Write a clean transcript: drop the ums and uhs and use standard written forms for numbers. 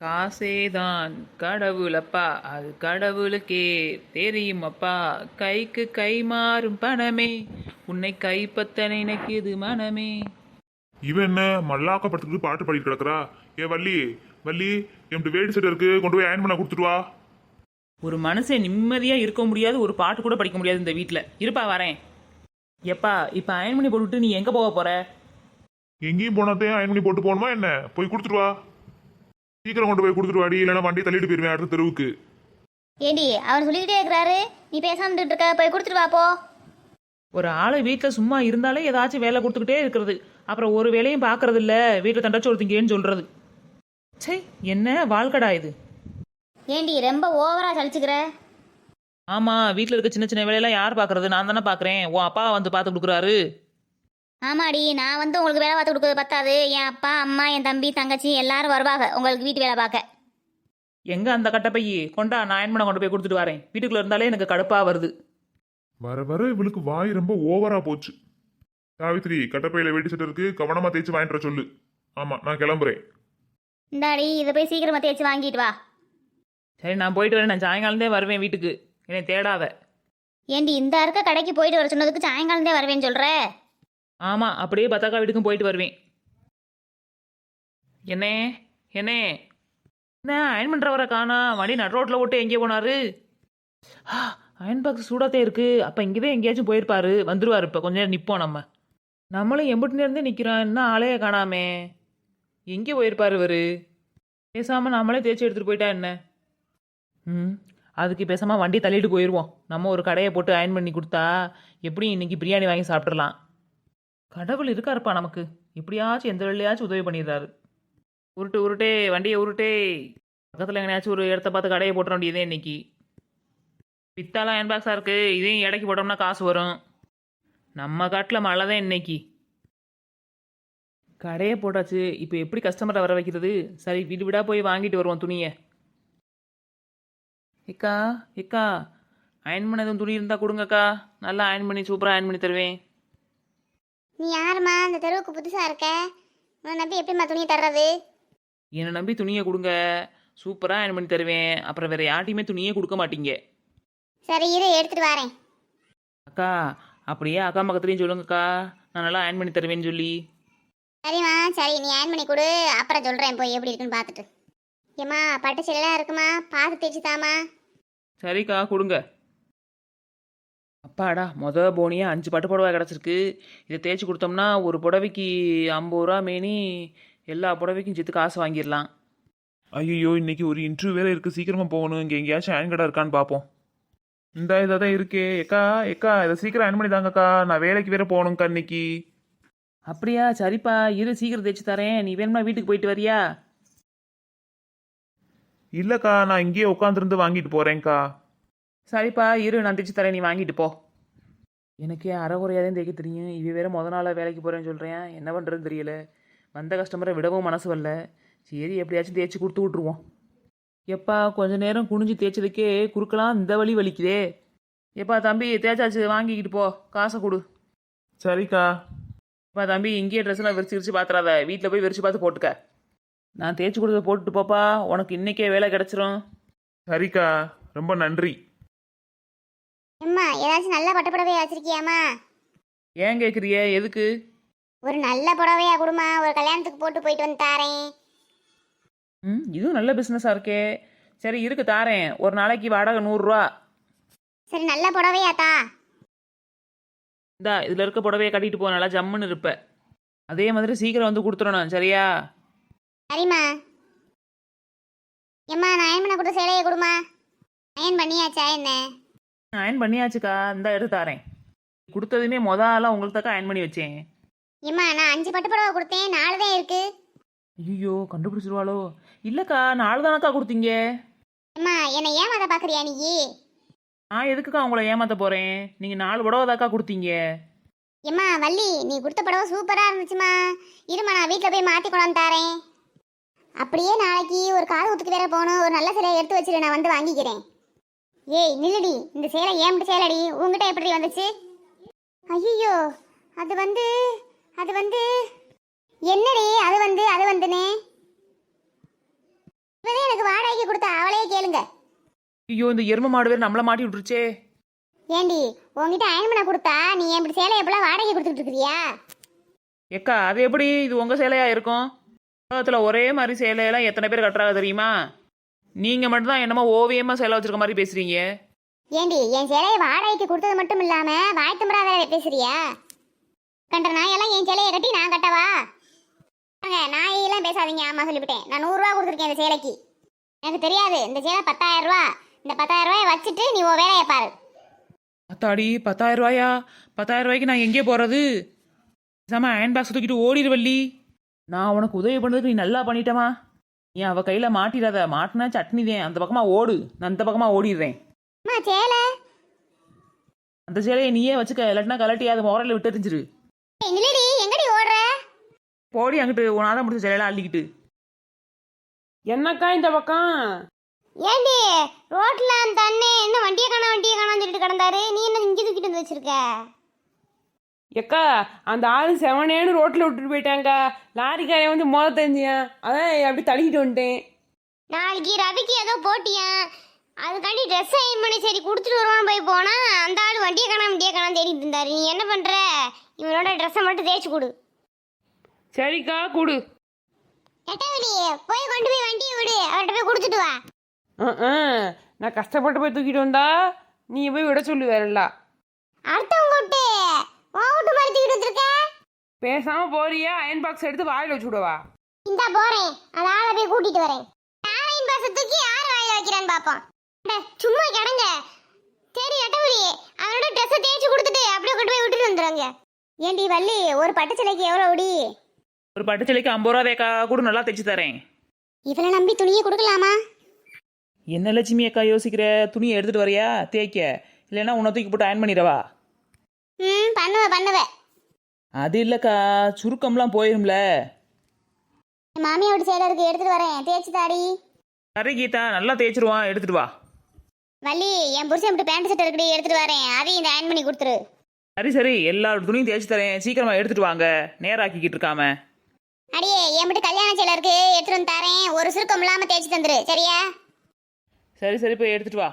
காசேதான் கடவுளப்பா, அது கடவுளுக்கே தெரியுமப்பா. கைக்கு கை மாறும் பணமே, உன்னை கைப்பத்த நினைக்குது மனமே. இவன் என்ன மல்லாக்கப்படுத்துக்கு பாட்டு பாடிட்டு கிடக்குறா? ஏ வள்ளி, வள்ளி, என்கிட்ட வேடி செட் இருக்கு, கொண்டு போய் அயன் பண்ண கொடுத்துட்டு வா. ஒரு மனுஷன் நிம்மதியா இருக்க முடியாது, ஒரு பாட்டு கூட படிக்க முடியாது இந்த வீட்டில். இருப்பா வரேன். எப்பா இப்போ அயன் பண்ணி போட்டுவிட்டு நீ எங்கே போக போற? எங்கேயும் போனாத்தையும் அயன் பண்ணி போட்டு போகணுமா என்ன? போய் கொடுத்துட்டு வா. சீக்கிரம் கொண்டு போய் கொடுத்துட்டு வாடி, இல்லைன்னா வண்டியை தள்ளிட்டு போயிருவேன் அடுத்த தெருவுக்கு. ஏண்டி அவர் சொல்லிக்கிட்டே இருக்கிறாரு, நீ பேசாம இருக்க, போய் கொடுத்துட்டு வா போ. ஒரு ஆளை வீட்டில் சும்மா இருந்தாலே ஏதாச்சும் வேலை கொடுத்துக்கிட்டே இருக்கிறது, அப்புறம் ஒரு வேலையும் பார்க்கறது இல்லை, வீட்டில் தண்டாச்சு ஒருத்திங்கன்னு சொல்றது. சே, என்ன வாழ்க்கடா இது? ஏண்டி ரொம்ப ஓவரா சலிச்சுக்கிற? ஆமாம், வீட்டில் இருக்க சின்ன சின்ன வேலையெல்லாம் யார் பார்க்கறது? நான் தானே பார்க்குறேன். உன் அப்பா வந்து பார்த்து கொடுக்குறாரு. ஆமாடி, நான் வந்து உங்களுக்கு வேலை பார்த்து கொடுக்குறது பத்தாது, என் அப்பா அம்மா என் தம்பி தங்கச்சி எல்லாரும் வருவாங்க உங்களுக்கு வீட்டு வேலை பார்க்க. எங்கே அந்த கட்டப்பையி கொண்டா, நான் அயன் பண்ண கொண்டு போய் கொடுத்துட்டு வரேன். வீட்டுக்குள்ளே இருந்தாலே எனக்கு கடுப்பாக வருது. வர வர இவளுக்கு வாய் ரொம்ப ஓவரா போச்சு. சாவித்ரி, கட்டப்பையில வேடி செட் இருக்கு, கவனமா தேய்ச்சி வாங்கிட்டு வர சொல்லு. ஆமா, நான் கிளம்புறேன். இந்தாடி, இதை போய் சீக்கிரமா தேய்ச்சி வாங்கிட்டு வா. சரி, நான் போயிட்டு வரேன். நான் சாயங்காலந்தே வருவேன் வீட்டுக்கு, என்னை தேடாத. ஏண்டி இந்த இருக்க கடைக்கு போயிட்டு வர சொன்னதுக்கு சாயங்காலந்தே வருவேன்னு சொல்ற? ஆமாம், அப்படியே பத்தாக்கா வீட்டுக்கும் போயிட்டு வருவேன். என்னே என்னே என்ன அயன் பண்ணுறவரை காணா? வண்டி நடு ரோட்டில் ஓட்டு எங்கேயே போனாரு? அயன் பாக்ஸ் சூடாத்தே இருக்குது. அப்போ இங்கே தான் எங்கேயாச்சும் போயிருப்பாரு, வந்துடுவார். இப்போ கொஞ்ச நேரம் நிற்போம். நம்மளும் எம்பிட்டு நேரந்தே நிற்கிறோம், இன்னும் ஆளையே காணாமே. எங்கே போயிருப்பார் இவர்? பேசாமல் நம்மளே தேய்ச்சி எடுத்துகிட்டு போயிட்டா என்ன? அதுக்கு பேசாமல் வண்டி தள்ளிட்டு போயிடுவோம். நம்ம ஒரு கடையை போட்டு அயன் பண்ணி கொடுத்தா எப்படியும் இன்றைக்கி பிரியாணி வாங்கி சாப்பிட்றலாம். கடவுள் இருக்காருப்பா நமக்கு, எப்படியாச்சும் எந்த வழியாச்சும் உதவி பண்ணிடுறாரு. உருட்டு உருட்டே, வண்டியை உருட்டே. பக்கத்தில் எங்கேயாச்சும் ஒரு இடத்த பார்த்து கடையை போட்டுற வேண்டியதே இன்னைக்கு. பித்தாலாம் அயன் பாக்ஸாக இருக்குது, இதையும் இடைக்கு போட்டோம்னா காசு வரும். நம்ம காட்டில் மழை தான் இன்னைக்கு. கடையை போட்டாச்சு, இப்போ எப்படி கஸ்டமரை வர வைக்கிறது? சரி, வீடு வீடாக போய் வாங்கிட்டு வருவோம் துணியை. ஏக்கா ஏக்கா, அயன் பண்ண எதுவும் துணி இருந்தால் கொடுங்கக்கா, நல்லா அயன் பண்ணி சூப்பராக அயன் பண்ணி தருவேன். நீ யாருமா? இந்த தெருவுக்கு புதுசா இருக்க, உன்னை நம்பி எப்படிமா துணி தர்றது? என்னை நம்பி துணியை கொடுங்க, சூப்பராக அயன் பண்ணி தருவேன். அப்புறம் வேறு யார்ட்டையுமே துணியே கொடுக்க மாட்டீங்க. சரி இரு, எடுத்துட்டு வரேன். அக்கா, அப்படியே அக்கா பக்கத்துலேயும் சொல்லுங்கக்கா, நான் நல்லா அயன் பண்ணி தருவேன்னு சொல்லி. சரிம்மா, சரி நீ அயன் பண்ணி கொடு, அப்புறம் சொல்கிறேன் போய் எப்படி இருக்குன்னு பார்த்துட்டு. ஏம்மா, பட்டு செல்லாம் இருக்குமா, பார்த்து தேய்ச்சிதாம்மா. சரிக்கா, கொடுங்க. அப்பாடா, போனியா 5 பட்டு புடவை கிடச்சிருக்கு. இதை தேய்ச்சி கொடுத்தோம்னா ஒரு புடவைக்கு 50 ரூபா மேனி, எல்லா புடவைக்கும் சேர்த்து காசு வாங்கிடலாம். ஐயோ, இன்னைக்கு ஒரு இன்டர்வியூ வேற இருக்கு, சீக்கிரமா போகணும். இங்க எங்கேயாச்சும் அயன் கடை இருக்கான்னு பார்ப்போம். இந்த இதாக தான் இருக்கே. ஏக்கா ஏக்கா, இதை சீக்கிரம் அயன் பண்ணி தாங்கக்கா, நான் வேலைக்கு வேற போகணும்க்கா இன்னைக்கு. அப்படியா? சரிப்பா, இரு சீக்கிரம் தேய்ச்சி தரேன். நீ வேணுமா வீட்டுக்கு போயிட்டு வரியா? இல்லக்கா, நான் இங்கேயே உட்காந்துருந்து வாங்கிட்டு போறேன்க்கா. சரிப்பா, இரு நான் தேய்ச்சி தரேன், நீ வாங்கிட்டு போ. எனக்கே அரைகுறையாக தான் தேய்க்க தெரியும், இவ வேற நாள் வேலைக்கு போகிறேன்னு சொல்கிறேன். என்ன பண்ணுறதுன்னு தெரியல. வந்த கஸ்டமரை விடவும் மனசு வரல. சரி, எப்படியாச்சும் தேய்ச்சி கொடுத்து விட்ருவோம். எப்பா, கொஞ்ச நேரம் குனிஞ்சு தேய்ச்சதுக்கே குறுக்கலாம் இந்த வலி வலிக்குதே. எப்பா தம்பி, தேய்ச்சாச்சு, வாங்கிக்கிட்டு போ, காசை கொடு. சரிக்கா. எப்பா தம்பி, இங்கேயே ட்ரெஸ்ஸெல்லாம் விரிச்சு விரிச்சு பார்த்துறாத, வீட்டில் போய் விரிச்சு பார்த்து போட்டுக்க. நான் தேய்ச்சி கொடுத்த போட்டுட்டு போப்பா, உனக்கு இன்னைக்கே வேலை கிடச்சிரும். சரிக்கா, ரொம்ப நன்றி. அம்மா, ஏதாச்சும் நல்ல பட்டு புடவையா வச்சிருக்கியாம்மா? ஏன் கேட்குறிய? எதுக்கு? ஒரு நல்ல புடவையா கொடுமா, ஒரு கல்யாணத்துக்கு போட்டு போயிட்டு வந்து தாரேன். இதுவும் நல்ல பிஸ்னஸாக இருக்கே. சரி இருக்கு, தாரேன். ஒரு நாளைக்கு வாடகை 100 ரூபா. சரி, நல்ல புடவையாத்தா. இந்தா, இதில் இருக்க புடவையை கட்டிட்டு போ, நல்லா ஜம்முன்னு இருப்ப. அதே மாதிரி சீக்கிரம் வந்து கொடுத்துடணும், சரியா? சரிம்மா. ஏம்மா, நான் அயன் பண்ண கொடுத்த சேலையை கொடுமா. அயன் பண்ணியாச்சா என்ன? அயன் பண்ணியாச்சுக்கா, இந்த எடுத்து தாரேன். கொடுத்ததுமே ஆளாக உங்களுக்கு தக்க அயன் பண்ணி வச்சேன். ஏம்மா, நான் 5 பட்டு புடவை கொடுத்தேன், 4 தான் இருக்கு. ஐயோ, கண்டுபிடிச்சிருவாளோ? இல்லைக்கா, 4 தானக்கா கொடுத்தீங்க. ஏம்மா, என்னை ஏமாத்த பார்க்குறியா நீ? நான் எதுக்குக்கா உங்களை ஏமாற்ற போகிறேன்? நீங்கள் 4 புடவை தாக்கா கொடுத்தீங்க. ஏம்மா வள்ளி, நீ கொடுத்த புடவை சூப்பராக இருந்துச்சுமா. இருமா, நான் வீட்டில் போய் மாற்றி கொண்டாந்து தாரேன். அப்படியே நாளைக்கு ஒரு காது குத்துக்கு வேற போகணும், ஒரு நல்ல சேலையை எடுத்து வச்சிரு, நான் வந்து வாங்கிக்கிறேன். ஏய் நில்லுடி, இந்த சேலை ஏன்ட்டு சேலடி, உங்ககிட்ட எப்படி வந்துச்சு? ஐயோ, அது வந்து என்னடி, அது வந்துனே வாடகைக்கு கொடுத்த அவளையே கேளுங்க. ஐயோ இந்த எரும மாடு வேறு நம்மளை மாட்டி விட்டுருச்சே. ஏண்டி உங்ககிட்ட அயன் பண்ண கொடுத்தா நீ எப்படி சேலை எப்பெல்லாம் வாடகை கொடுத்துட்டு இருக்கிறியா? ஏக்கா அது எப்படி இது உங்கள் சேலையா இருக்கும்? உலகத்தில் ஒரே மாதிரி சேலையெல்லாம் எத்தனை பேர் கட்டுறாங்க தெரியுமா? நீங்கள் மட்டும்தான் என்னமோ ஓவியமாக சேலை வச்சிருக்க மாதிரி பேசுகிறீங்க. ஏண்டி என் சேலையை வாடகைக்கு கொடுத்தது மட்டும் இல்லாம வாய்த்தம்பரா வேற பேசுறியா? கண்ட நாயெல்லாம் என் சேலையை கட்டி நான் கட்டவா? நாயெல்லாம் பேசாதீங்க. ஆமா சொல்லிவிட்டேன். நான் 100 ரூபா கொடுத்துருக்கேன் இந்த சேலைக்கு. எனக்கு தெரியாது. இந்த சேலை 10,000 ரூபா. இந்த 10,000 ரூபாயை வச்சுட்டு நீ உன் வேலையை பாரு. அத்தாடி 10,000 ரூபாயா? 10,000 ரூபாய்க்கு நான் எங்கே போகிறது? சாம அயன் பாக்ஸ் தூக்கிட்டு ஓடிடுவல்லி. நான் உனக்கு உதவி பண்ணதுக்கு நீ நல்லா பண்ணிட்டமா. நீ அவள் கையில் மாட்டிடாத. மாட்டினா சட்னிதேன். அந்த பக்கமாக ஓடு. நான் அந்த பக்கமாக ஓடிடுறேன். அம்மா சேலை அந்த சேலையை நீயே வச்சுக்க. இல்லாட்டினா கலட்டி அது முறையில் விட்டு தெரிஞ்சிரு. நிலடி எங்கடி ஓடுற? போடி அங்கிட்டு உனாதான் முடிச்ச சேலையெல்லாம் அள்ளிக்கிட்டு. என்னக்கா இந்த பக்கம்? ஏண்டி ரோட்ல அந்த அண்ணே என்ன வண்டியை காணான்னு சொல்லிட்டு கிடந்தாரு. நீ என்ன இங்கே தூக்கிட்டு வந்து வச்சிருக்க? எக்கா அந்த ஆளு செவனேன்னு ரோட்டில் விட்டுட்டு போயிட்டாங்க. லாரிக்காரன் வந்து மோத தெரிஞ்சியான். அதான் அப்படி தள்ளிக்கிட்டு வந்துட்டேன். நாளைக்கு ரவிக்கு ஏதோ போட்டியா, அதுக்காண்டி ட்ரெஸ் அயன் பண்ணி சரி கொடுத்துட்டு வருவான்னு போய் போனா அந்த ஆள் வண்டியை காணாம தேடிட்டு இருந்தாரு. நீ என்ன பண்ற? இவனோட ட்ரெஸ்ஸை மட்டும் தேய்ச்சி கொடு. சரிக்கா கொடு. எட்டவெளி போய் கொண்டு போய் வண்டியை விடு. அவர்கிட்ட போய் கொடுத்துட்டு வா. நான் கஷ்டப்பட்டு போய் தூக்கிட்டு வந்தா நீ போய் விட சொல்லு வேறல்ல. அடுத்தவங்க விட்டு ஓட்டு மாதிரி தூக்கிட்டு வந்திருக்க. பேசாம போறியா? அயன் பாக்ஸ் எடுத்து வாயில வச்சு விடவா? இந்தா போறேன். அந்த ஆளை போய் கூட்டிட்டு வரேன். யாரையும் பாச தூக்கி யார் வாயில வைக்கிறான்னு பாப்போம். சும்மா கிடங்க. சரி எட்டவெளி அவனோட ட்ரெஸ்ஸை தேய்ச்சி கொடுத்துட்டு அப்படியே கொண்டு போய் விட்டுட்டு வந்துடுவாங்க. ஏண்டி வள்ளி ஒரு பட்டு சிலைக்கு எவ்வளோ உடி? ஒரு பட்டு சேலைக்கு 50 ரூபா தேக்கா கூட நல்லா தைச்சு தரேன். இவளை நம்பி துணியை கொடுக்கலாமா? என்ன லட்சுமி அக்கா யோசிக்கிற? துணியை எடுத்துகிட்டு வரியா தேய்க்க? இல்லைன்னா உன்னை தூக்கி போட்டு அயன் பண்ணிடவா? பண்ணுவேன். அது இல்லைக்கா, சுருக்கம்லாம் போயிரும்ல. என் மாமியோட சேலை இருக்கு, எடுத்துட்டு வரேன். தேய்ச்சி தாடி. சரி கீதா, நல்லா தேய்ச்சிருவான், எடுத்துட்டு வா. வள்ளி என் புருஷன் இப்படி பேண்ட் ஷர்ட் இருக்குடி, எடுத்துட்டு வரேன். அதையும் இந்த அயன் பண்ணி கொடுத்துரு. சரி சரி, எல்லா துணியும் தேய்ச்சி தரேன். சீக்கிரமா எடுத்துட்டு வாங்க, நேராக்கிக்கிட்டு இருக்காம. அடியே என் மட்டும் கல்யாண சேலை இருக்கு, எடுத்துட்டு வந்து தரேன். ஒரு சுருக்கம் இல்லாம தேய்ச்சி தந்துரு சரியா? சரி சரி, போய் எடுத்துட்டு வா.